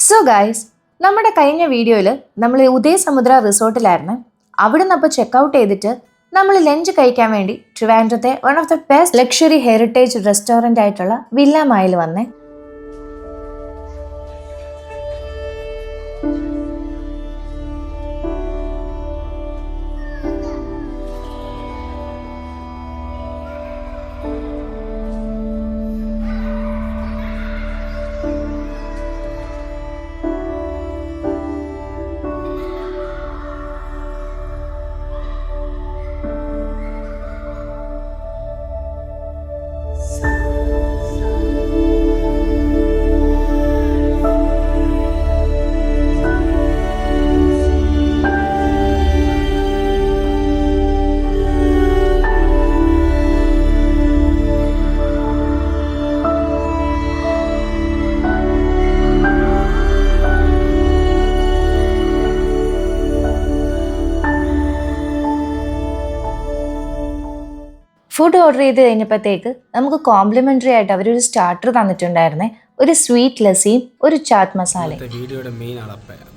So guys, നമ്മുടെ കഴിഞ്ഞ വീഡിയോയിൽ നമ്മൾ ഉദയസമുദ്ര റിസോർട്ടിലായിരുന്നു. അവിടെ നിന്ന് അപ്പോൾ ചെക്കൗട്ട് ചെയ്തിട്ട് നമ്മൾ ലഞ്ച് കഴിക്കാൻ വേണ്ടി ട്രിവാൻഡ്രത്തെ one of the best luxury heritage restaurant ആയിട്ടുള്ള വില്ല മായിൽ വന്നേ. ഫുഡ് ഓർഡർ ചെയ്ത് കഴിഞ്ഞപ്പോഴത്തേക്ക് നമുക്ക് കോംപ്ലിമെന്ററി ആയിട്ട് അവരൊരു സ്റ്റാർട്ടർ തന്നിട്ടുണ്ടായിരുന്നേ. ഒരു സ്വീറ്റ് ലസ്സിയും ഒരു ചാറ്റ് മസാലയും. വീഡിയോയുടെ മെയിൻ അളപ്പയാണ്.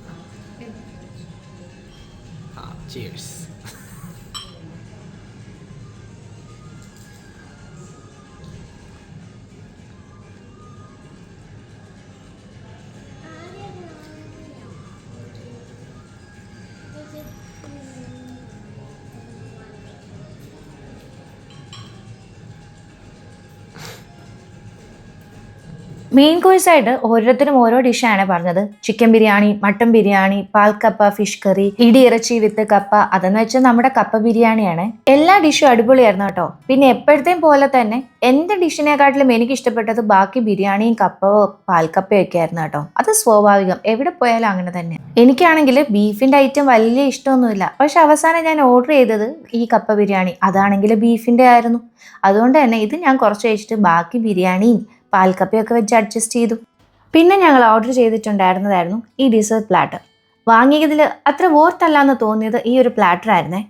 മെയിൻ കോഴ്സായിട്ട് ഓരോരുത്തരും ഓരോ ഡിഷാണ് പറഞ്ഞത്. ചിക്കൻ ബിരിയാണി, മട്ടൻ ബിരിയാണി, പാൽക്കപ്പ, ഫിഷ് കറി, ഇടി ഇറച്ചി വിത്ത് കപ്പ. അതെന്ന് വെച്ചാൽ നമ്മുടെ കപ്പ ബിരിയാണിയാണ്. എല്ലാ ഡിഷും അടിപൊളിയായിരുന്നു കേട്ടോ. പിന്നെ എപ്പോഴത്തെയും പോലെ തന്നെ എൻ്റെ ഡിഷിനെക്കാട്ടിലും എനിക്ക് ഇഷ്ടപ്പെട്ടത് ബാക്കി ബിരിയാണിയും കപ്പയോ പാൽക്കപ്പയോ ഒക്കെ ആയിരുന്നു കേട്ടോ. അത് സ്വാഭാവികം, എവിടെ പോയാലും അങ്ങനെ തന്നെ. എനിക്കാണെങ്കിൽ ബീഫിൻ്റെ ഐറ്റം വലിയ ഇഷ്ടമൊന്നുമില്ല. പക്ഷെ അവസാനം ഞാൻ ഓർഡർ ചെയ്തത് ഈ കപ്പ ബിരിയാണി, അതാണെങ്കിൽ ബീഫിൻ്റെ ആയിരുന്നു. അതുകൊണ്ട് തന്നെ ഇത് ഞാൻ കുറച്ച് കഴിച്ചിട്ട് ബാക്കി ബിരിയാണിയും പാൽക്കപ്പയൊക്കെ വെച്ച് അഡ്ജസ്റ്റ് ചെയ്തു. പിന്നെ ഞങ്ങൾ ഓർഡർ ചെയ്തിട്ടുണ്ടായിരുന്നതായിരുന്നു ഈ ഡിസേർട്ട് പ്ലാറ്റർ. വാങ്ങിയതിൽ അത്ര വോർത്തല്ല എന്ന് തോന്നിയത് ഈ ഒരു പ്ലാറ്റർ ആയിരുന്നേ.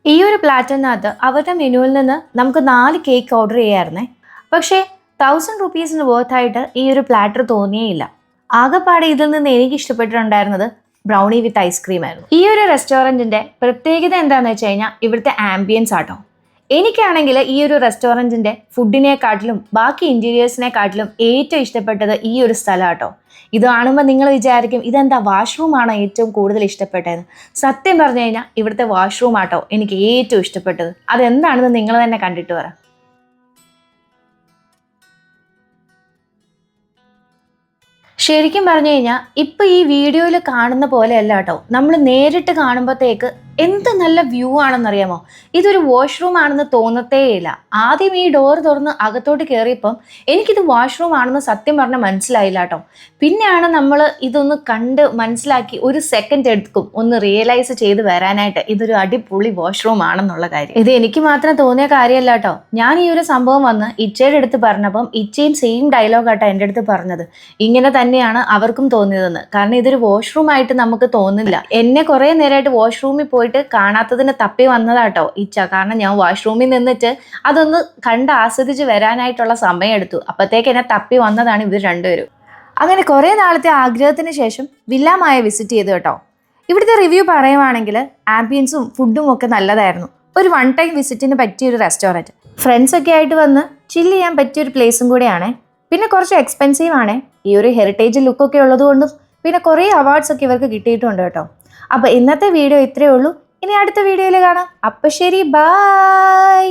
ഈ ഒരു പ്ലാറ്ററിനകത്ത് അവരുടെ മെനുവിൽ നിന്ന് നമുക്ക് 4 കേക്ക് ഓർഡർ ചെയ്യാമായിരുന്നേ. പക്ഷേ 1000 റുപ്പീസിന് വോർത്തായിട്ട് ഈ ഒരു പ്ലാറ്റർ തോന്നിയേയില്ല. ആകെപ്പാടെ ഇതിൽ നിന്ന് എനിക്ക് ഇഷ്ടപ്പെട്ടിട്ടുണ്ടായിരുന്നത് ബ്രൗണി വിത്ത് ഐസ്ക്രീം ആയിരുന്നു. ഈ ഒരു റെസ്റ്റോറൻറ്റിൻ്റെ പ്രത്യേകത എന്താണെന്ന് വെച്ച് കഴിഞ്ഞാൽ ഇവിടുത്തെ ആംബിയൻസ് ആട്ടോ. എനിക്കാണെങ്കിൽ ഈ ഒരു റെസ്റ്റോറൻറ്റിൻ്റെ ഫുഡിനെക്കാട്ടിലും ബാക്കി ഇൻറ്റീരിയേഴ്സിനെക്കാട്ടിലും ഏറ്റവും ഇഷ്ടപ്പെട്ടത് ഈ ഒരു സ്ഥലം കേട്ടോ. ഇത് കാണുമ്പോൾ നിങ്ങൾ വിചാരിക്കും ഇതെന്താ വാഷ്റൂമാണോ ഏറ്റവും കൂടുതൽ ഇഷ്ടപ്പെട്ടത്. സത്യം പറഞ്ഞു കഴിഞ്ഞാൽ ഇവിടുത്തെ വാഷ്റൂം ആട്ടോ എനിക്ക് ഏറ്റവും ഇഷ്ടപ്പെട്ടത്. അതെന്താണെന്ന് നിങ്ങൾ തന്നെ കണ്ടിട്ട് പറ. ശരിക്കും പറഞ്ഞു കഴിഞ്ഞാൽ ഇപ്പം ഈ വീഡിയോയിൽ കാണുന്ന പോലെയല്ല കേട്ടോ. നമ്മൾ നേരിട്ട് കാണുമ്പോഴത്തേക്ക് എന്ത് നല്ല വ്യൂ ആണെന്നറിയാമോ. ഇതൊരു വാഷ്റൂം ആണെന്ന് തോന്നത്തേയില്ല. ആദ്യം ഈ ഡോർ തുറന്ന് അകത്തോട്ട് കയറിയപ്പം എനിക്കിത് വാഷ്റൂം ആണെന്ന് സത്യം പറഞ്ഞാൽ മനസ്സിലായില്ല കേട്ടോ. പിന്നെയാണ് നമ്മൾ ഇതൊന്ന് കണ്ട് മനസ്സിലാക്കി ഒരു സെക്കൻഡ് എടുക്കും ഒന്ന് റിയലൈസ് ചെയ്ത് വരാനായിട്ട് ഇതൊരു അടിപൊളി വാഷ്റൂം ആണെന്നുള്ള കാര്യം. ഇത് എനിക്ക് മാത്രം തോന്നിയ കാര്യമല്ല കേട്ടോ. ഞാൻ ഈ ഒരു സംഭവം വന്ന് ഇച്ചയുടെ അടുത്ത് പറഞ്ഞപ്പം ഇച്ചയും സെയിം ഡയലോഗ് ആട്ടോ എൻ്റെ അടുത്ത് പറഞ്ഞത്. ഇങ്ങനെ തന്നെയാണ് അവർക്കും തോന്നിയതെന്ന്. കാരണം ഇതൊരു വാഷ്റൂം ആയിട്ട് നമുക്ക് തോന്നില്ല. എന്നെ കുറേ നേരമായിട്ട് വാഷ്റൂമിൽ പോയിട്ട് കാണാത്തതിന് തപ്പി വന്നതാട്ടോ ഇച്ച. കാരണം ഞാൻ വാഷ്റൂമിൽ നിന്നിട്ട് അതൊന്ന് കണ്ട് ആസ്വദിച്ച് വരാനായിട്ടുള്ള സമയം എടുത്തു. അപ്പോഴത്തേക്ക് എന്നെ തപ്പി വന്നതാണ് ഇവർ രണ്ടുപേരും. അങ്ങനെ കുറേ നാളത്തെ ആഗ്രഹത്തിന് ശേഷം വില്ല മായ വിസിറ്റ് ചെയ്തു കേട്ടോ. ഇവിടുത്തെ റിവ്യൂ പറയുവാണെങ്കിൽ ആംബിയൻസും ഫുഡും ഒക്കെ നല്ലതായിരുന്നു. ഒരു 1 ടൈം വിസിറ്റിന് പറ്റിയൊരു റെസ്റ്റോറൻറ്റ്. ഫ്രണ്ട്സൊക്കെ ആയിട്ട് വന്ന് ചില്ല് ചെയ്യാൻ പറ്റിയൊരു പ്ലേസും കൂടെയാണ്. പിന്നെ കുറച്ച് എക്സ്പെൻസീവ് ആണ്. ഈ ഒരു ഹെറിറ്റേജ് ലുക്കൊക്കെ ഉള്ളതുകൊണ്ടും പിന്നെ കുറേ അവാർഡ്സ് ഒക്കെ ഇവർക്ക് കിട്ടിയിട്ടുണ്ട് കേട്ടോ. അപ്പോൾ ഇന്നത്തെ വീഡിയോ ഇത്രയേ ഉള്ളൂ. ഇനി അടുത്ത വീഡിയോയിൽ കാണാം. അപ്പോൾ ശരി, ബൈ.